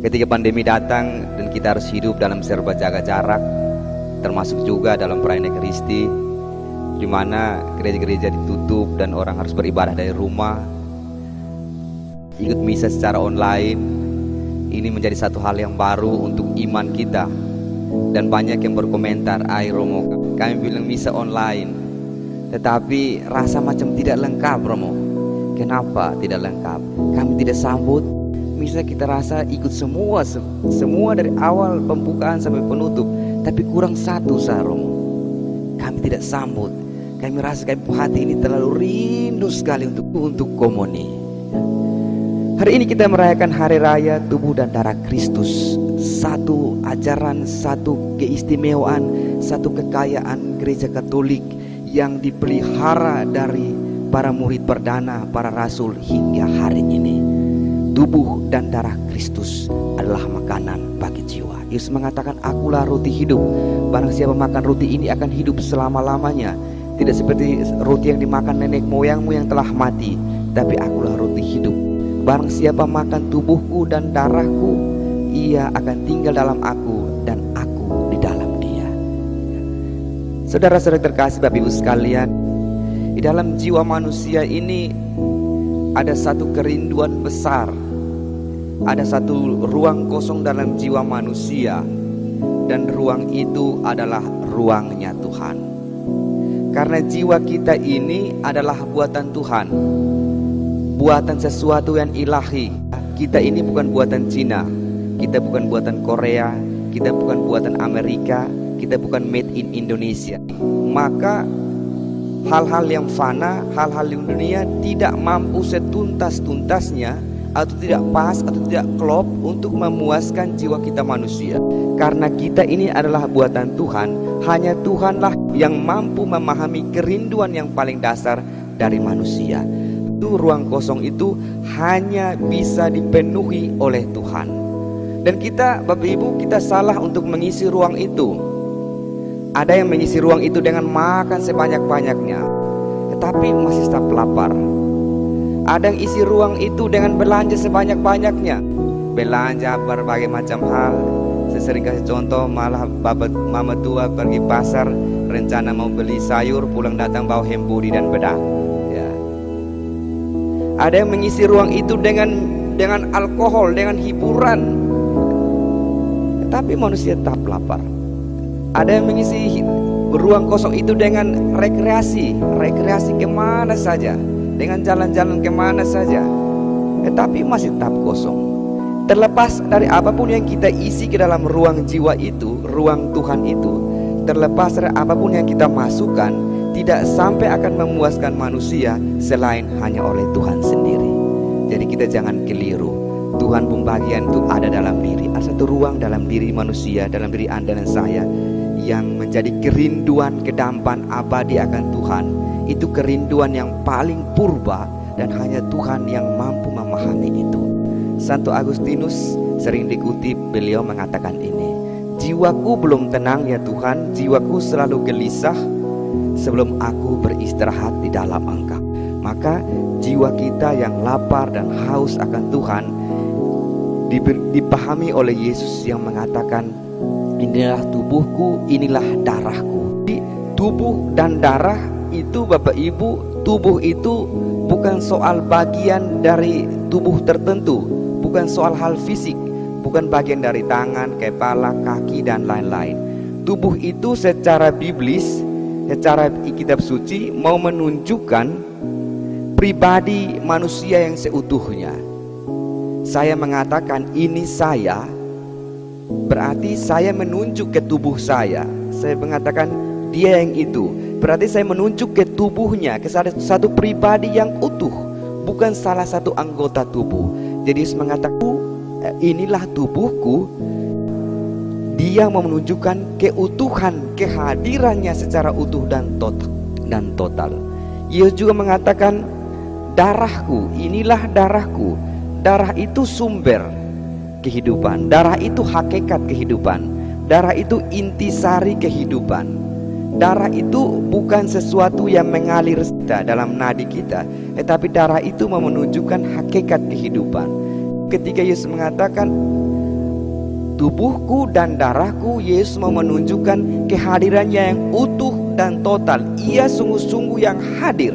Ketika pandemi datang dan kita harus hidup dalam serba jaga jarak, termasuk juga dalam perayaan Ekaristi, di mana gereja-gereja ditutup dan orang harus beribadah dari rumah, ikut misa secara online. Ini menjadi satu hal yang baru untuk iman kita. Dan banyak yang berkomentar, Romo, kami bilang misa online, tetapi rasa macam tidak lengkap, Romo. Kenapa tidak lengkap? Kami tidak sambut misa, kita rasa ikut semua dari awal pembukaan sampai penutup, tapi kurang satu, Romo. Kami tidak sambut. Kami rasa hati ini terlalu rindu sekali untuk komuni. Hari ini kita merayakan hari raya tubuh dan darah Kristus. Satu ajaran, satu keistimewaan, satu kekayaan gereja Katolik yang dipelihara dari para murid perdana, para rasul hingga hari ini. Tubuh dan darah Kristus adalah makanan bagi jiwa. Yesus mengatakan, akulah roti hidup. Barang siapa makan roti ini akan hidup selama-lamanya. Tidak seperti roti yang dimakan nenek moyangmu yang telah mati, tapi akulah roti hidup. Barang siapa makan tubuhku dan darahku, ia akan tinggal dalam aku dan aku di dalam dia. Saudara-saudara terkasih, Bapak Ibu sekalian, di dalam jiwa manusia ini ada satu kerinduan besar. Ada satu ruang kosong dalam jiwa manusia, dan ruang itu adalah ruangnya Tuhan. Karena jiwa kita ini adalah buatan Tuhan, buatan sesuatu yang ilahi. Kita ini bukan buatan Cina, kita bukan buatan Korea, kita bukan buatan Amerika, kita bukan made in Indonesia. Maka hal-hal yang fana, hal-hal di dunia tidak mampu setuntas-tuntasnya atau tidak pas atau tidak klop untuk memuaskan jiwa kita manusia. Karena kita ini adalah buatan Tuhan, hanya Tuhanlah yang mampu memahami kerinduan yang paling dasar dari manusia. Itu ruang kosong itu hanya bisa dipenuhi oleh Tuhan. Dan kita, Bapak Ibu, kita salah untuk mengisi ruang itu. Ada yang mengisi ruang itu dengan makan sebanyak-banyaknya, tetapi masih tetap lapar. Ada yang isi ruang itu dengan belanja sebanyak-banyaknya, belanja berbagai macam hal. Saya sering kasih contoh, malah bapak mama tua pergi pasar, rencana mau beli sayur, pulang datang bawa hemburi dan bedak. Ya. Ada yang mengisi ruang itu dengan alkohol, dengan hiburan, tetapi manusia tetap lapar. Ada yang mengisi ruang kosong itu dengan rekreasi kemana saja, dengan jalan-jalan kemana saja, tetapi masih tetap kosong. Terlepas dari apapun yang kita isi ke dalam ruang jiwa itu, ruang Tuhan itu, terlepas dari apapun yang kita masukkan, tidak sampai akan memuaskan manusia selain hanya oleh Tuhan sendiri. Jadi kita jangan keliru. Tuhan pembagian itu ada dalam diri. Ada satu ruang dalam diri manusia, dalam diri Anda dan saya, yang menjadi kerinduan kedampan abadi akan Tuhan. Itu kerinduan yang paling purba, dan hanya Tuhan yang mampu memahami itu. Santo Agustinus sering dikutip, beliau mengatakan ini, jiwaku belum tenang ya Tuhan, jiwaku selalu gelisah sebelum aku beristirahat di dalam Engkau. Maka jiwa kita yang lapar dan haus akan Tuhan dipahami oleh Yesus yang mengatakan, inilah tubuhku, inilah darahku. Tubuh dan darah itu, Bapak Ibu, tubuh itu bukan soal bagian dari tubuh tertentu, bukan soal hal fisik, bukan bagian dari tangan, kepala, kaki, dan lain-lain. Tubuh itu secara biblis, secara kitab suci, mau menunjukkan pribadi manusia yang seutuhnya. Saya mengatakan ini saya, berarti saya menunjuk ke tubuh saya. Saya mengatakan dia yang itu, berarti saya menunjuk ke tubuhnya, ke satu pribadi yang utuh, bukan salah satu anggota tubuh. Jadi Yesus mengatakan, inilah tubuhku. Dia mau menunjukkan keutuhan, kehadirannya secara utuh dan total. Yesus juga mengatakan, darahku, inilah darahku. Darah itu sumber kehidupan, darah itu hakikat kehidupan, darah itu intisari kehidupan. Darah itu bukan sesuatu yang mengalir dalam nadi kita, tetapi darah itu menunjukkan hakikat kehidupan. Ketika Yesus mengatakan tubuhku dan darahku. Yesus mau menunjukkan kehadirannya yang utuh dan total. Ia sungguh-sungguh yang hadir.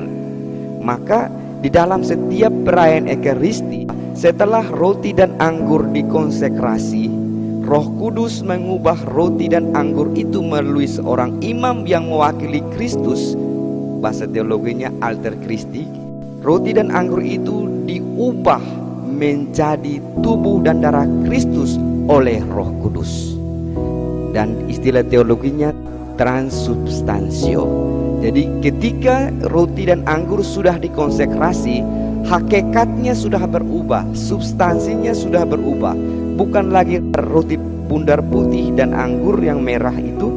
Maka di dalam setiap perayaan Ekaristi, setelah roti dan anggur dikonsekrasi, Roh Kudus mengubah roti dan anggur itu melalui seorang imam yang mewakili Kristus. Bahasa teologinya alter Christi. Roti dan anggur itu diubah menjadi tubuh dan darah Kristus oleh Roh Kudus. Dan istilah teologinya transubstansio. Jadi ketika roti dan anggur sudah dikonsekrasi, hakikatnya sudah berubah, substansinya sudah berubah. Bukan lagi roti bundar putih dan anggur yang merah itu,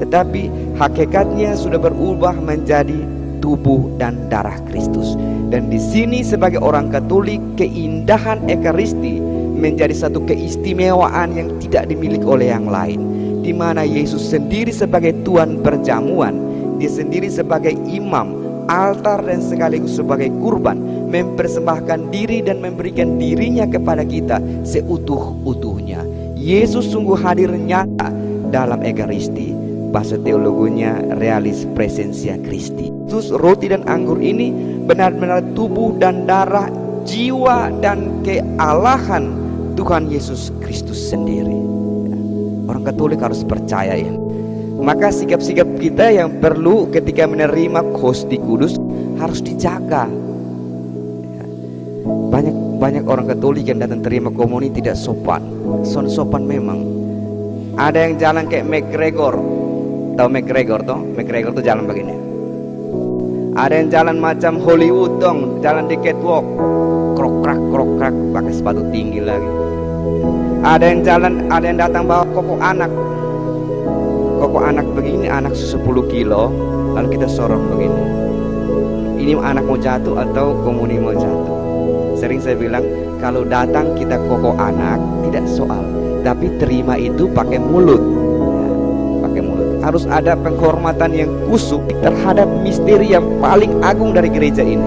tetapi hakikatnya sudah berubah menjadi tubuh dan darah Kristus. Dan di sini sebagai orang Katolik, keindahan Ekaristi menjadi satu keistimewaan yang tidak dimiliki oleh yang lain, di mana Yesus sendiri sebagai Tuhan perjamuan, Dia sendiri sebagai imam, altar, dan sekaligus sebagai kurban, mempersembahkan diri dan memberikan dirinya kepada kita seutuh-utuhnya. Yesus sungguh hadir nyata dalam Ekaristi. Bahasa teologinya realis presensia Christi. Yesus, roti dan anggur ini benar-benar tubuh dan darah, jiwa dan kealahan Tuhan Yesus Kristus sendiri. Orang Katolik harus percaya ya. Maka sikap-sikap kita yang perlu ketika menerima Hosti Kudus harus dijaga. Banyak orang Katolik yang datang terima komuni tidak sopan. Sopan memang. Ada yang jalan kayak McGregor. Tahu McGregor toh? McGregor tuh jalan begini. Ada yang jalan macam Hollywood dong, jalan di catwalk, krok krak, pakai sepatu tinggi lagi. Ada yang jalan, ada yang datang bawa koko anak begini, anak 10 kilo, lalu kita sorong begini. Ini anak mau jatuh atau komuni mau jatuh? Sering saya bilang, kalau datang kita koko anak tidak soal, tapi terima itu pakai mulut. Pakai mulut. Harus ada penghormatan yang khusus terhadap misteri yang paling agung dari gereja ini.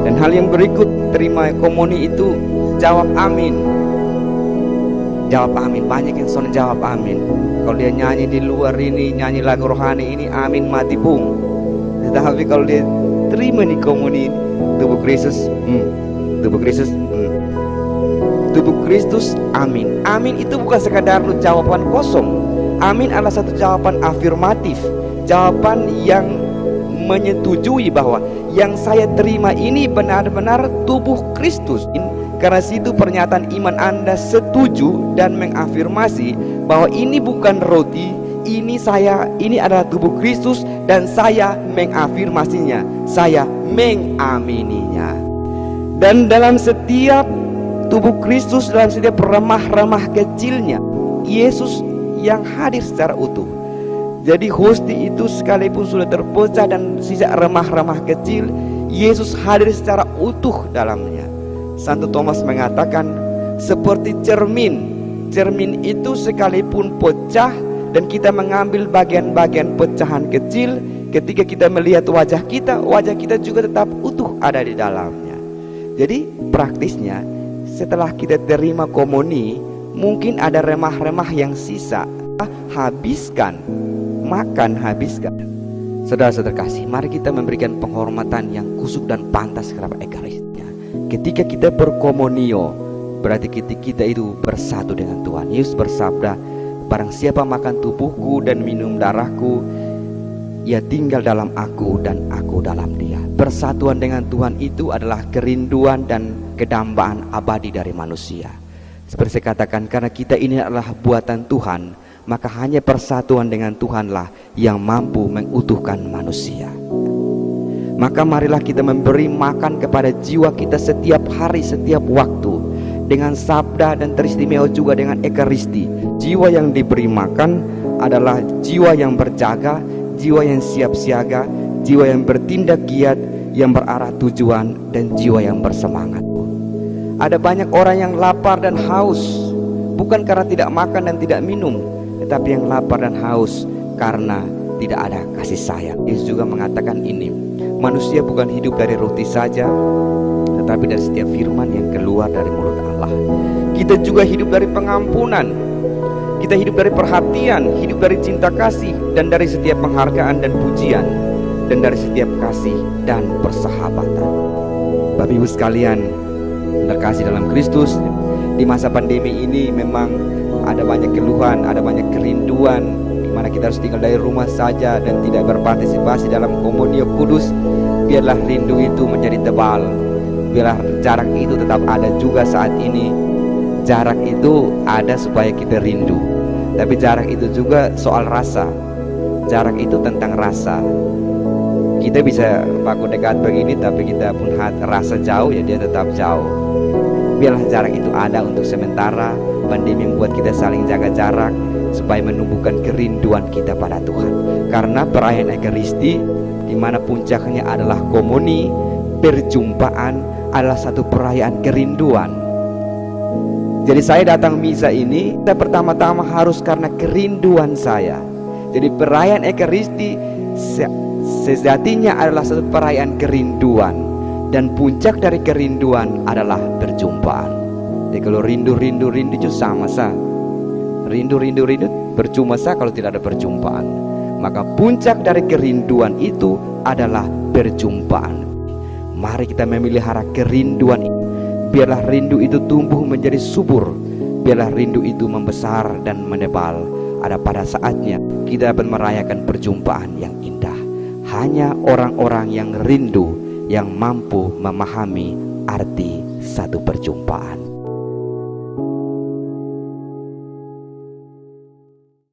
Dan hal yang berikut, terima komuni itu jawab amin. Jawab amin. Banyak yang soal jawab amin. Kalau dia nyanyi di luar ini, nyanyi lagu rohani ini, amin mati bung. Tetapi kalau dia terima nih komuni, tubuh Kristus, tubuh Kristus, tubuh Kristus, amin. Amin itu bukan sekadar jawaban kosong. Amin adalah satu jawaban afirmatif, jawaban yang menyetujui bahwa yang saya terima ini benar-benar tubuh Kristus. Karena situ pernyataan iman Anda setuju dan mengafirmasi bahwa ini bukan roti, ini adalah tubuh Kristus, dan saya mengafirmasinya, saya mengamininya. Dan dalam setiap tubuh Kristus, dalam setiap remah-remah kecilnya, Yesus yang hadir secara utuh. Jadi hosti itu sekalipun sudah terpecah dan sisa remah-remah kecil, Yesus hadir secara utuh dalamnya. Santo Thomas mengatakan seperti cermin. Cermin itu sekalipun pecah dan kita mengambil bagian-bagian pecahan kecil, ketika kita melihat wajah kita juga tetap utuh ada di dalamnya. Jadi praktisnya setelah kita terima komuni, mungkin ada remah-remah yang sisa, habiskan, makan, habiskan. Saudara-saudara kasih, mari kita memberikan penghormatan yang khusus dan pantas kepada Ekaristinya. Ketika kita berkomunio, berarti kita itu bersatu dengan Tuhan. Yesus bersabda, barang siapa makan tubuhku dan minum darahku, ia tinggal dalam aku dan aku dalam dia. Persatuan dengan Tuhan itu adalah kerinduan dan kedambaan abadi dari manusia. Seperti saya katakan, karena kita ini adalah buatan Tuhan, maka hanya persatuan dengan Tuhanlah yang mampu mengutuhkan manusia. Maka marilah kita memberi makan kepada jiwa kita setiap hari, setiap waktu, dengan sabda dan teristimewa juga dengan Ekaristi. Jiwa yang diberi makan adalah jiwa yang berjaga, jiwa yang siap siaga, jiwa yang bertindak giat, yang berarah tujuan, dan jiwa yang bersemangat. Ada banyak orang yang lapar dan haus, bukan karena tidak makan dan tidak minum, tetapi yang lapar dan haus karena tidak ada kasih sayang. Yesus juga mengatakan ini, manusia bukan hidup dari roti saja, tetapi dari setiap firman yang keluar dari mulut Allah. Kita juga hidup dari pengampunan. Kita hidup dari perhatian, hidup dari cinta kasih, dan dari setiap penghargaan dan pujian, dan dari setiap kasih dan persahabatan. Bapak Ibu sekalian terkasih dalam Kristus, di masa pandemi ini memang ada banyak keluhan, ada banyak kerinduan, di mana kita harus tinggal dari rumah saja dan tidak berpartisipasi dalam komunio kudus. Biarlah rindu itu menjadi tebal, biarlah jarak itu tetap ada juga saat ini. Jarak itu ada supaya kita rindu, tapi jarak itu juga soal rasa. Jarak itu tentang rasa. Kita bisa baku dekat begini, tapi kita pun rasa jauh, ya dia tetap jauh. Biarlah jarak itu ada untuk sementara. Pandemi membuat kita saling jaga jarak supaya menumbuhkan kerinduan kita pada Tuhan. Karena perayaan Ekaristi, di mana puncaknya adalah komuni, perjumpaan, adalah satu perayaan kerinduan. Jadi saya datang misa ini, saya pertama-tama harus karena kerinduan saya. Jadi perayaan Ekaristi sejatinya adalah satu perayaan kerinduan, dan puncak dari kerinduan adalah perjumpaan. Jadi kalau rindu itu sama sah. Rindu percuma sah kalau tidak ada perjumpaan. Maka puncak dari kerinduan itu adalah perjumpaan. Mari kita memelihara kerinduan itu. Biarlah rindu itu tumbuh menjadi subur. Biarlah rindu itu membesar dan menebal. Ada pada saatnya kita akan merayakan perjumpaan yang indah. Hanya orang-orang yang rindu yang mampu memahami arti satu perjumpaan.